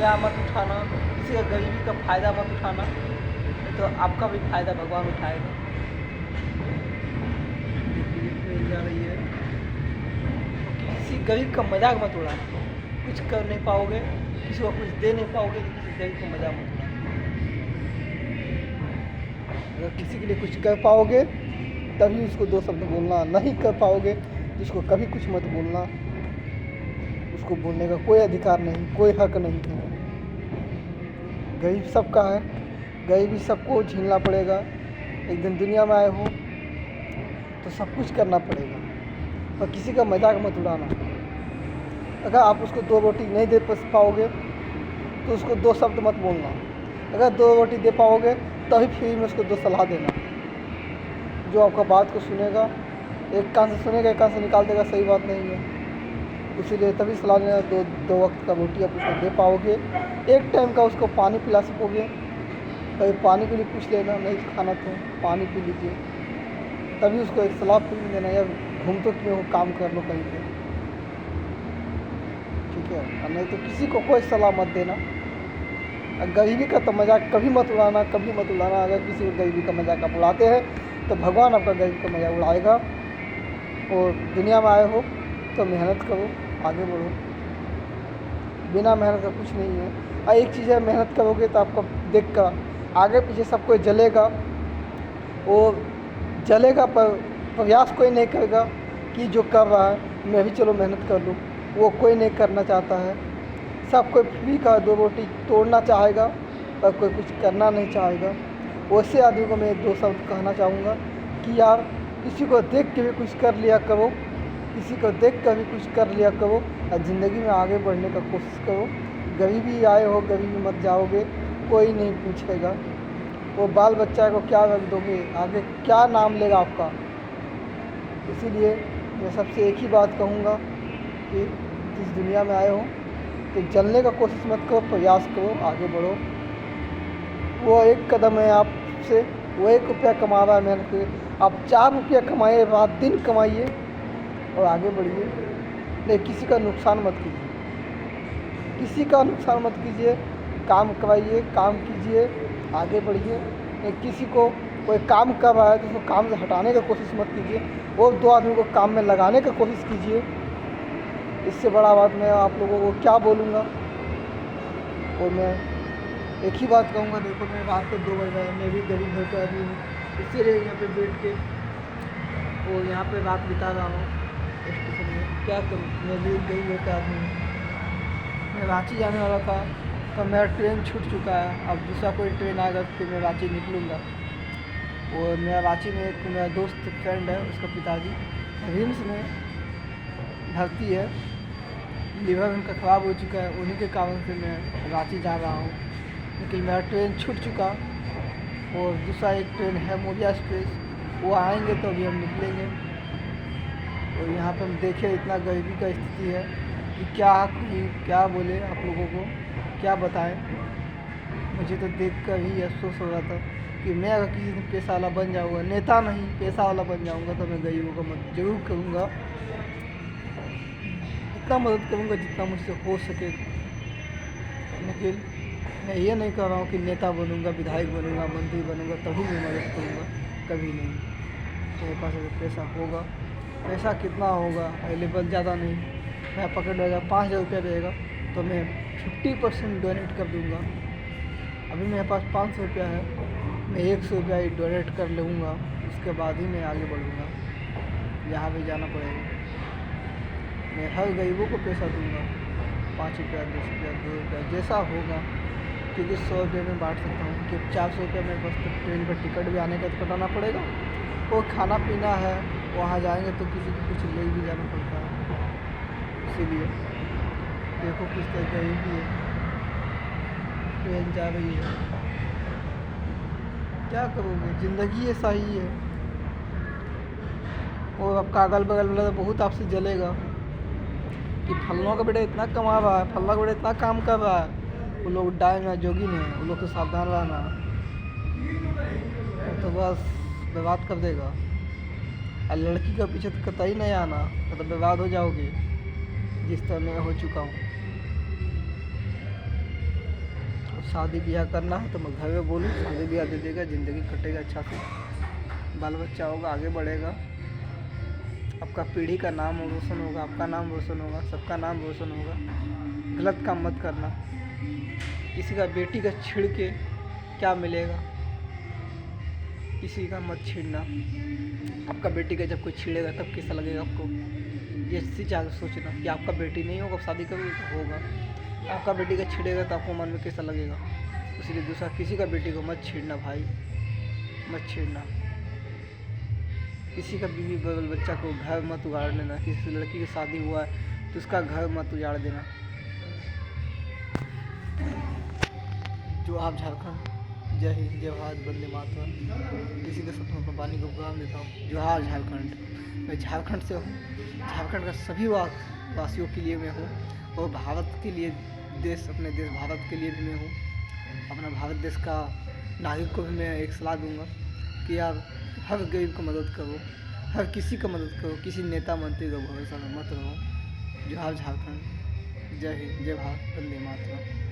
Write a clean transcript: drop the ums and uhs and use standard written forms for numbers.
मज़ा मत उठाना, किसी का गरीबी का फ़ायदा मत उठाना, नहीं तो आपका भी फ़ायदा भगवान उठाएगा। देखिए ट्रेन जा रही है, तो किसी गरीब का मजाक मत उड़ाना। कुछ कर नहीं पाओगे, किसी को कुछ दे नहीं पाओगे, तो किसी गरीब का मजाक मत उड़ाना। अगर किसी के लिए कुछ कर पाओगे तभी उसको दो शब्द बोलना, नहीं कर पाओगे तो उसको कभी कुछ मत बोलना। उसको बोलने का कोई अधिकार नहीं, कोई हक नहीं है। गरीब सबका है, गरीबी सबको झेलना पड़ेगा। एक दिन दुनिया में आए हो तो सब कुछ करना पड़ेगा, और किसी का मजाक मत उड़ाना। अगर आप उसको 2 रोटी नहीं दे पाओगे तो उसको 2 शब्द मत बोलना। अगर 2 रोटी दे पाओगे तभी फ्री में उसको 2 सलाह देना। जो आपका बात को सुनेगा, एक कान से सुनेगा, एक कान से निकाल देगा, सही बात नहीं है। इसीलिए तभी सलाह लेना। 2 वक्त का रोटी आप उसको दे पाओगे, एक टाइम का उसको पानी पिला सकोगे। कभी पानी के लिए पूछ लेना, नहीं खाना तो पानी पी लीजिए, तभी उसको एक सलाह फिर देना, या घूम तो क्यों हो, काम कर लो कहीं पे, ठीक है। और नहीं तो किसी को कोई सलाह मत देना। गरीबी का तो मजाक कभी मत उड़ाना, कभी मत उड़ाना। अगर किसी को गरीबी का मजाक आप उड़ाते हैं तो भगवान आपका गरीबी का मजाक उड़ाएगा। और दुनिया में आए हो तो मेहनत करो, आगे बढ़ो। बिना मेहनत का कुछ नहीं है। और एक चीज़ है, मेहनत करोगे तो आपको देख कर आगे पीछे सब कोई जलेगा, वो जलेगा, पर प्रयास कोई नहीं करेगा कि जो कर रहा है मैं भी चलो मेहनत कर लूँ। वो कोई नहीं करना चाहता है। सब कोई फ्री का 2 रोटी तोड़ना चाहेगा, पर कोई कुछ करना नहीं चाहेगा। वैसे आदमी को मैं 2 शब्द कहना चाहूँगा कि यार, किसी को देख के भी कुछ कर लिया करो, किसी को देख कर भी कुछ कर लिया करो, और ज़िंदगी में आगे बढ़ने का कोशिश करो। गरीबी आए हो, गरीबी मत जाओगे, कोई नहीं पूछेगा। वो बाल बच्चा को क्या रख दोगे, आगे क्या नाम लेगा आपका। इसीलिए मैं सबसे एक ही बात कहूँगा कि जिस दुनिया में आए हो तो जलने का कोशिश मत करो, प्रयास करो, आगे बढ़ो। वो एक कदम है आपसे, वो 1 रुपया कमा रहा है मेहनत करके, आप 4 रुपया कमाइए, रात दिन कमाइए और आगे बढ़िए। नहीं, किसी का नुकसान मत कीजिए, किसी का नुकसान मत कीजिए। काम करवाइए, काम कीजिए, आगे बढ़िए। नहीं, किसी को कोई काम कर रहा है तो उसको काम से हटाने की कोशिश मत कीजिए, और 2 आदमी को काम में लगाने की कोशिश कीजिए। इससे बड़ा बात मैं आप लोगों को क्या बोलूँगा। और मैं एक ही बात कहूँगा, देखो मैं रात को 2 बज रहा है, मैं भी गरीब घर का आदमी हूँ, इसीलिए यहाँ पे बैठ के और यहाँ पे रात बिता रहा हूँ स्टेशन में। क्या करूँ, मैं भी गरीब घर का आदमी हूँ। मैं रांची जाने वाला था, तो मेरा ट्रेन छूट चुका है। अब दूसरा कोई ट्रेन आएगा फिर मैं रांची निकलूँगा। और मेरा रांची में एक मेरा दोस्त फ्रेंड है, उसका पिताजी रिम्स में भर्ती है, लीवर उनका ख़राब हो चुका है। उन्हीं के कारण से मैं रांची जा रहा हूँ, लेकिन मेरा ट्रेन छूट चुका। और दूसरा एक ट्रेन है मोरिया एक्सप्रेस, वो आएंगे तो अभी हम निकलेंगे। और यहाँ पर हम देखें इतना गरीबी का स्थिति है कि क्या बोले आप लोगों को, क्या बताएं। मुझे तो देखकर ही अफसोस हो रहा था कि मैं अगर किसी दिन पैसा वाला बन जाऊँगा, नेता नहीं पैसा वाला बन जाऊँगा, तो मैं गरीबों को मदद ज़रूर करूँगा। इतना मदद करूँगा जितना मुझसे हो सके। लेकिन मैं ये नहीं कर रहा हूँ कि नेता बनूँगा, विधायक बनूँगा, मंत्री बनूँगा तभी मैं मदद करूँगा, कभी नहीं। मेरे पास अगर पैसा होगा, पैसा कितना होगा अवेलेबल, ज़्यादा नहीं, मैं पकड़ लेगा 5,000 रुपया रहेगा तो मैं 50% डोनेट कर दूँगा। अभी मेरे पास 500 रुपया है, मैं 100 रुपया ही डोनेट कर लूँगा, उसके बाद ही मैं आगे बढ़ूँगा। जहाँ भी जाना पड़ेगा मैं हर गरीबों को पैसा दूँगा, 5 रुपया, 10 रुपया, 2 रुपया, जैसा होगा। क्योंकि 100 रुपये में बांट सकता हूँ, कि 400 रुपया मेरे पास तो ट्रेन का टिकट भी आने का कटाना पड़ेगा, और खाना पीना है, वहाँ जाएंगे तो किसी को कुछ ले भी जाना पड़ता है। इसीलिए देखो किस तरह गरीबी है, ट्रेन जा रही है, क्या करोगे, ज़िंदगी ऐसा ही है। और आपका अगल बगल वाला तो बहुत आपसे जलेगा कि फलनों का बेटा इतना कमा रहा है, फलना का बेटा इतना काम कर रहा है, वो लोग डायन है, जोगिन है, वो लोग तो सावधान रहना, तो बस बर्बाद कर देगा। और लड़की का पीछे तो कतई नहीं आना, तो बर्बाद हो जाओगे, जिस तरह मैं हो चुका हूँ। शादी ब्याह करना है तो मैं घर में बोलूँ, शादी ब्याह दे देगा, ज़िंदगी कटेगा अच्छा से, बाल बच्चा होगा, आगे बढ़ेगा, आपका पीढ़ी का नाम रोशन होगा, आपका नाम रोशन होगा, सबका नाम रोशन होगा। गलत काम मत करना, किसी का बेटी का छिड़ के क्या मिलेगा, किसी का मत छीड़ना। आपका बेटी का जब कोई छीड़ेगा तब कैसा लगेगा आपको, ये चीज़ आगे सोचना कि आपका बेटी नहीं होगा, शादी करोगे तो होगा, आपका बेटी का छीड़ेगा तो आपको मन में कैसा लगेगा। इसलिए दूसरा किसी का बेटी को मत छेड़ना भाई, मत छेड़ना। किसी का बीवी बच्चा को घर मत उजाड़ देना, किसी लड़की की शादी हुआ है तो उसका घर मत उजाड़ देना। जोहार झारखंड, जय हिंद, जय भारत, वंदे मातरम। किसी के सपनों पर पानी को उगाम देता हूँ। जोहार झारखंड, मैं झारखंड से हूँ, झारखंड का सभी वासियों के लिए मैं हूँ, और भारत के लिए देश, अपने देश भारत के लिए भी मैं हूँ। अपना भारत देश का नागरिक को भी मैं एक सलाह दूंगा कि यार हर गरीब को मदद करो, हर किसी का मदद करो, किसी नेता मंत्री का भरोसा में मत रहो। जोहार झारखंड, जय हिंद, जय भारत, वंदे मातरम।